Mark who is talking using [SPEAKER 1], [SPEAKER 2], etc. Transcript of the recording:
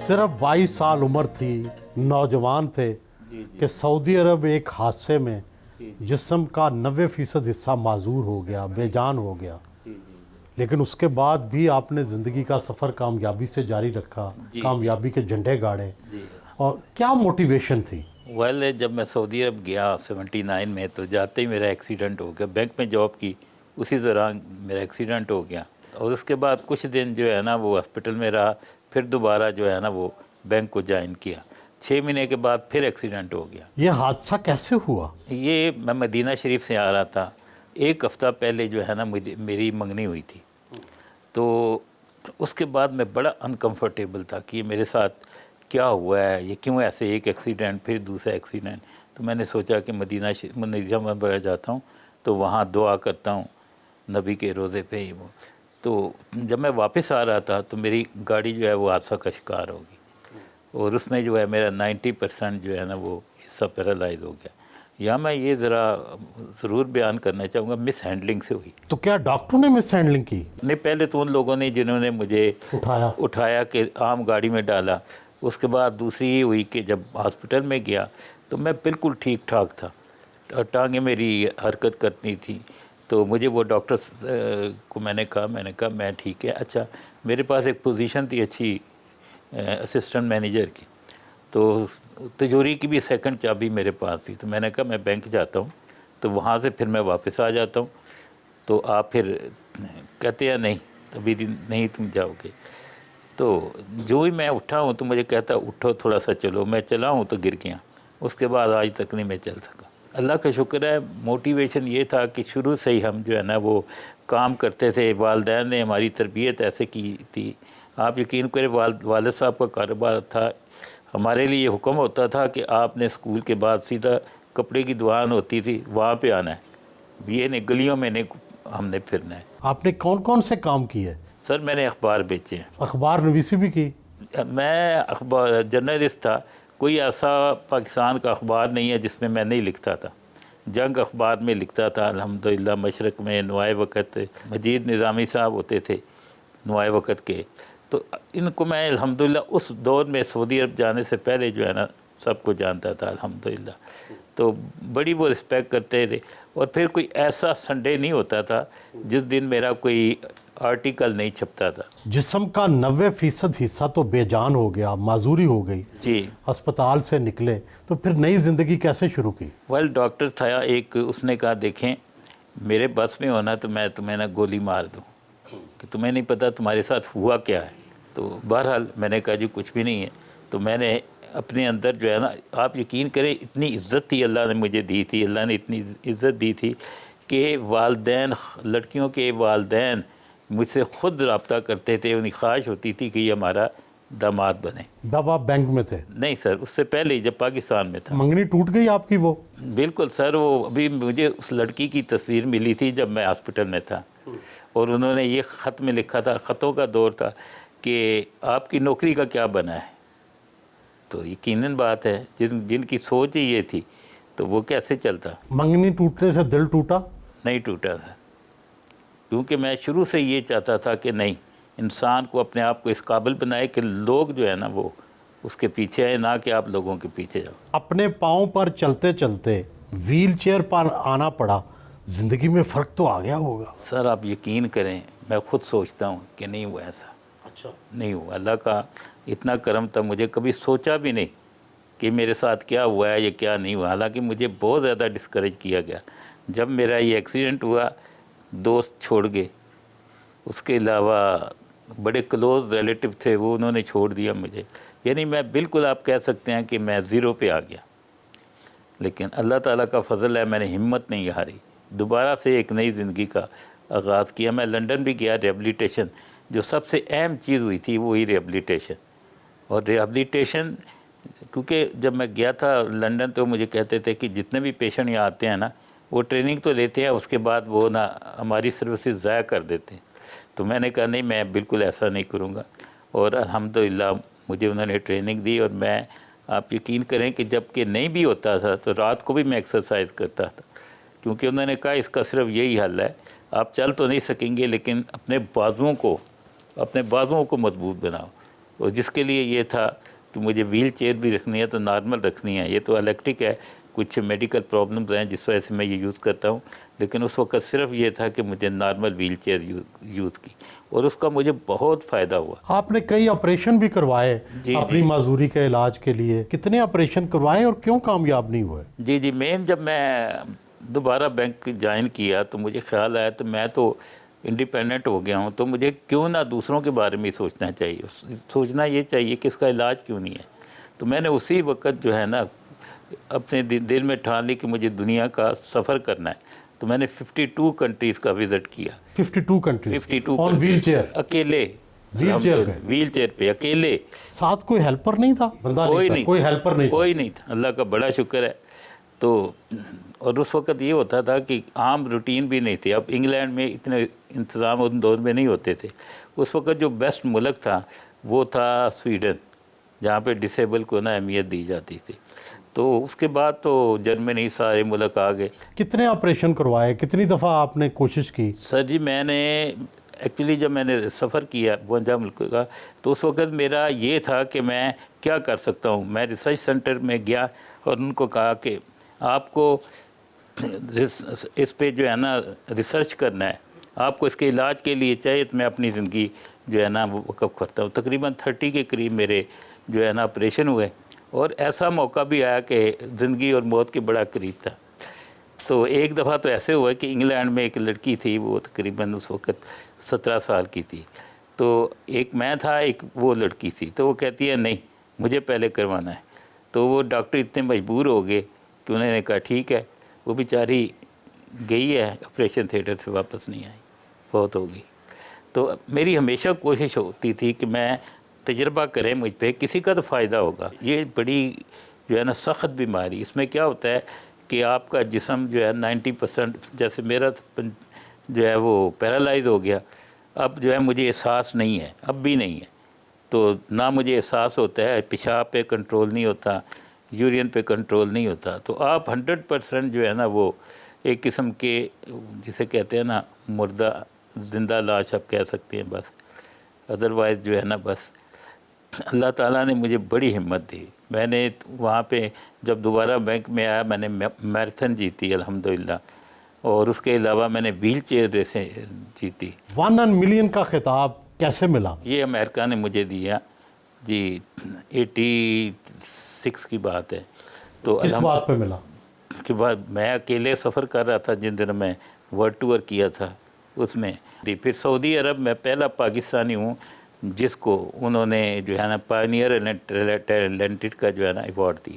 [SPEAKER 1] सिर्फ 22 साल उम्र थी, नौजवान थे कि सऊदी अरब एक हादसे में जिस्म का 90% हिस्सा माजूर हो गया, बेजान हो गया। लेकिन उसके बाद भी आपने ज़िंदगी का सफ़र कामयाबी से जारी रखा, कामयाबी के झंडे गाड़े। और क्या मोटिवेशन थी?
[SPEAKER 2] वेल जब मैं सऊदी अरब गया 79 में, तो जाते ही मेरा एक्सीडेंट हो गया। बैंक में जॉब की, उसी दौरान मेरा एक्सीडेंट हो गया और उसके बाद कुछ दिन जो है ना वो हॉस्पिटल में रहा। फिर दोबारा जो है ना वो बैंक को ज्वाइन किया। 6 महीने के बाद फिर एक्सीडेंट हो गया।
[SPEAKER 1] ये हादसा कैसे हुआ?
[SPEAKER 2] ये मैं मदीना शरीफ से आ रहा था। एक हफ़्ता पहले जो है ना मेरी मंगनी हुई थी। तो उसके बाद मैं बड़ा अनकंफर्टेबल था कि मेरे साथ क्या हुआ है, ये क्यों ऐसे, एक एक्सीडेंट फिर दूसरा एक्सीडेंट। तो मैंने सोचा कि मदीना में जाता हूँ तो वहाँ दुआ करता हूँ नबी के रोज़े पे ही वो। तो जब मैं वापस आ रहा था तो मेरी गाड़ी जो है वो हादसा का शिकार होगी और उसमें जो है मेरा 90% जो है ना वो हिस्सा पैरालाइज हो गया। यहाँ मैं ये ज़रा ज़रूर बयान करना चाहूँगा, मिस हैंडलिंग से हुई।
[SPEAKER 1] तो क्या डॉक्टर ने मिस हैंडलिंग की?
[SPEAKER 2] नहीं, पहले तो उन लोगों ने जिन्होंने मुझे उठाया कि आम गाड़ी में डाला। उसके बाद दूसरी ये हुई कि जब हॉस्पिटल में गया तो मैं बिल्कुल ठीक ठाक था, टांगें मेरी हरकत करती थी। तो मुझे वो डॉक्टर को मैंने कहा मैं ठीक है। अच्छा, मेरे पास एक पोजीशन थी अच्छी असिस्टेंट मैनेजर की, तो तिजोरी की भी सेकंड चाबी मेरे पास थी। तो मैंने कहा मैं बैंक जाता हूँ तो वहाँ से फिर मैं वापस आ जाता हूँ। तो आप फिर कहते हैं नहीं, अभी दिन नहीं तुम जाओगे। तो जो ही मैं उठा हूँ तो मुझे कहता उठो थोड़ा सा चलो। मैं चला हूँ तो गिर गया। उसके बाद आज तक नहीं मैं चल सका। अल्लाह का शुक्र है, मोटिवेशन ये था कि शुरू से ही हम जो है ना वो काम करते थे। वालिदैन ने हमारी तरबियत ऐसे की थी। आप यकीन करें, वालिद साहब का कारोबार था। हमारे लिए हुक्म होता था कि आपने स्कूल के बाद सीधा कपड़े की दुकान होती थी वहाँ पे आना है, ये नहीं गलियों में नहीं हमने फिरना है।
[SPEAKER 1] आपने कौन कौन से काम किए?
[SPEAKER 2] सर मैंने अखबार बेचे हैं।
[SPEAKER 1] अखबार नवीसी भी की?
[SPEAKER 2] मैं अखबार जर्नलिस्ट था। कोई ऐसा पाकिस्तान का अखबार नहीं है जिसमें मैं नहीं लिखता था। जंग अखबार में लिखता था अल्हम्दुलिल्लाह। मशरक़ में नुआए वक़्त मजीद निज़ामी साहब होते थे नुआए वक़्त के। तो इनको मैं अल्हम्दुलिल्लाह उस दौर में सऊदी अरब जाने से पहले जो है ना सबको जानता था अल्हम्दुलिल्लाह। तो बड़ी वो रिस्पेक्ट करते थे। और फिर कोई ऐसा संडे नहीं होता था जिस दिन मेरा कोई आर्टिकल नहीं छपता था।
[SPEAKER 1] जिस्म का 90% हिस्सा तो बेजान हो गया, माजूरी हो गई
[SPEAKER 2] जी।
[SPEAKER 1] अस्पताल से निकले तो फिर नई ज़िंदगी कैसे शुरू की?
[SPEAKER 2] वेल डॉक्टर था एक, उसने कहा देखें मेरे बस में होना तो मैं तुम्हें ना गोली मार दूं कि तुम्हें नहीं पता तुम्हारे साथ हुआ क्या है। तो बहरहाल मैंने कहा जी कुछ भी नहीं है। तो मैंने अपने अंदर जो है ना, आप यकीन करें इतनी इज़्ज़त थी अल्लाह ने मुझे दी थी, अल्लाह ने इतनी इज़्ज़त दी थी कि वालिदैन, लड़कियों के वालिदैन मुझसे ख़ुद रब्ता करते थे। उन्हें ख्वाहिश होती थी कि ये हमारा दामाद बने।
[SPEAKER 1] जब आप बैंक में थे?
[SPEAKER 2] नहीं सर, उससे पहले ही जब पाकिस्तान में था।
[SPEAKER 1] मंगनी टूट गई आपकी? वो
[SPEAKER 2] बिल्कुल सर, वो अभी मुझे उस लड़की की तस्वीर मिली थी जब मैं हॉस्पिटल में था और उन्होंने ये ख़त में लिखा था, ख़तों का दौर था, कि आपकी नौकरी का क्या बना है। तो यकीनन बात है जिनकी सोच ही ये थी तो वो कैसे चलता।
[SPEAKER 1] मंगनी टूटने से दिल टूटा?
[SPEAKER 2] नहीं टूटा था, क्योंकि मैं शुरू से ये चाहता था कि नहीं, इंसान को अपने आप को इस काबिल बनाए कि लोग जो है ना वो उसके पीछे आए, ना कि आप लोगों के पीछे जाओ।
[SPEAKER 1] अपने पाँव पर चलते चलते व्हील चेयर पर आना पड़ा, ज़िंदगी में फ़र्क तो आ गया होगा?
[SPEAKER 2] सर आप यकीन करें, मैं ख़ुद सोचता हूँ कि नहीं हुआ ऐसा।
[SPEAKER 1] अच्छा,
[SPEAKER 2] नहीं हुआ। अल्लाह का इतना करम था, मुझे कभी सोचा भी नहीं कि मेरे साथ क्या हुआ है या क्या नहीं हुआ। हालांकि मुझे बहुत ज़्यादा डिस्करेज किया गया जब मेरा ये एक्सीडेंट हुआ। दोस्त छोड़ गए, उसके अलावा बड़े क्लोज़ रिलेटिव थे वो उन्होंने छोड़ दिया मुझे। यानी मैं बिल्कुल, आप कह सकते हैं कि मैं ज़ीरो पे आ गया। लेकिन अल्लाह ताला का फ़ज़ल है, मैंने हिम्मत नहीं हारी, दोबारा से एक नई ज़िंदगी का आगाज़ किया। मैं लंदन भी गया, रिहैबिलिटेशन, जो सबसे अहम चीज़ हुई थी वो ही रिहैबिलिटेशन। और रिहैबिलिटेशन, क्योंकि जब मैं गया था लंदन तो मुझे कहते थे कि जितने भी पेशेंट यहाँ आते हैं ना वो ट्रेनिंग तो लेते हैं, उसके बाद वो ना हमारी सर्विसेज ज़ाया कर देते हैं। तो मैंने कहा नहीं, मैं बिल्कुल ऐसा नहीं करूँगा। और अल्हम्दुलिल्लाह मुझे उन्होंने ट्रेनिंग दी। और मैं, आप यकीन करें कि जब कि नहीं भी होता था तो रात को भी मैं एक्सरसाइज करता था, क्योंकि उन्होंने कहा इसका सिर्फ यही हल है, आप चल तो नहीं सकेंगे लेकिन अपने बाजुओं को मजबूत बनाओ। और जिसके लिए ये था कि मुझे व्हील चेयर भी रखनी है तो नॉर्मल रखनी है, ये तो इलेक्ट्रिक है, कुछ मेडिकल प्रॉब्लम्स हैं जिस वजह से मैं ये यूज़ करता हूँ, लेकिन उस वक्त सिर्फ ये था कि मुझे नॉर्मल व्हील चेयर यूज़ की और उसका मुझे बहुत फ़ायदा हुआ।
[SPEAKER 1] आपने कई ऑपरेशन भी करवाए अपनी माजूरी के इलाज के लिए, कितने ऑपरेशन करवाए और क्यों कामयाब नहीं हुए?
[SPEAKER 2] जी जी, मेन जब मैं दोबारा बैंक ज्वाइन किया तो मुझे ख्याल आया तो मैं तो इंडिपेंडेंट हो गया हूँ, तो मुझे क्यों ना दूसरों के बारे में सोचना चाहिए, सोचना ये चाहिए कि इसका इलाज क्यों नहीं है। तो मैंने उसी वक्त जो है ना अपने दिल में ठान ली कि मुझे दुनिया का सफ़र करना है, तो मैंने 52 कंट्रीज़ का विज़िट किया।
[SPEAKER 1] 52 कंट्रीज
[SPEAKER 2] 52
[SPEAKER 1] ऑन व्हील चेयर?
[SPEAKER 2] अकेले, व्हील चेयर पे अकेले,
[SPEAKER 1] साथ कोई हेल्पर नहीं था? बंदा
[SPEAKER 2] कोई
[SPEAKER 1] नहीं था, कोई हेल्पर नहीं था?
[SPEAKER 2] कोई नहीं था, अल्लाह का बड़ा शुक्र है। तो और उस वक़्त ये होता था कि आम रूटीन भी नहीं थी। अब इंग्लैंड में इतने इंतज़ाम उन दौर में नहीं होते थे। उस वक़्त जो बेस्ट मुल्क था वो था स्वीडन, जहाँ पे डिसेबल को ना अहमियत दी जाती थी। तो उसके बाद तो जर्मनी, सारे मुल्क आ गए।
[SPEAKER 1] कितने ऑपरेशन करवाए, कितनी दफ़ा आपने कोशिश की?
[SPEAKER 2] सर जी, मैंने एक्चुअली जब मैंने सफ़र किया 52 मुल्क का, तो उस वक़्त मेरा ये था कि मैं क्या कर सकता हूँ। मैं रिसर्च सेंटर में गया और उनको कहा कि आपको इस पे जो है ना रिसर्च करना है, आपको इसके इलाज के लिए चाहिए तो मैं अपनी ज़िंदगी जो है ना वो वक़्फ़ करता हूँ। तकरीबन 30 के करीब मेरे जो है ना ऑपरेशन हुए और ऐसा मौका भी आया कि ज़िंदगी और मौत के बड़ा करीब था। तो एक दफ़ा तो ऐसे हुआ कि इंग्लैंड में एक लड़की थी, वो तकरीबन उस वक़्त 17 साल की थी। तो एक मैं था, एक वो लड़की थी। तो वो कहती है नहीं, मुझे पहले करवाना है। तो वो डॉक्टर इतने मजबूर हो गए कि उन्होंने कहा ठीक है। वो बेचारी गई है, ऑपरेशन थिएटर से वापस नहीं आई, बहुत हो गई। तो मेरी हमेशा कोशिश होती थी कि मैं तजर्बा करें मुझ पे, किसी का तो फ़ायदा होगा। ये बड़ी जो है ना सख्त बीमारी, इसमें क्या होता है कि आपका जिस्म जो है 90%, जैसे मेरा जो है वो पैरालाइज हो गया। अब जो है मुझे एहसास नहीं है, अब भी नहीं है। तो ना मुझे एहसास होता है, पेशाब पे कंट्रोल नहीं होता, यूरिन पे कंट्रोल नहीं होता। तो आप 100% जो है ना वो एक किस्म के जिसे कहते हैं ना मुर्दा, ज़िंदा लाश आप कह सकते हैं बस। अदरवाइज़ जो है ना बस अल्लाह ताला ने मुझे बड़ी हिम्मत दी। मैंने वहाँ पे जब दोबारा बैंक में आया, मैंने मैराथन जीती अल्हम्दुलिल्लाह, और उसके अलावा मैंने व्हील चेयर रेसें जीती।
[SPEAKER 1] 1 मिलियन का खिताब कैसे मिला?
[SPEAKER 2] ये अमेरिका ने मुझे दिया जी, 86 की बात है। तो
[SPEAKER 1] किस बात पे मिला?
[SPEAKER 2] के बाद मैं अकेले सफ़र कर रहा था जिन दिनों मैं वर्ल्ड टूर किया था उसमें। फिर सऊदी अरब में पहला पाकिस्तानी हूँ जिसको उन्होंने जो है ना पायनियर टैलेंटेड का जो है ना अवार्ड दिया।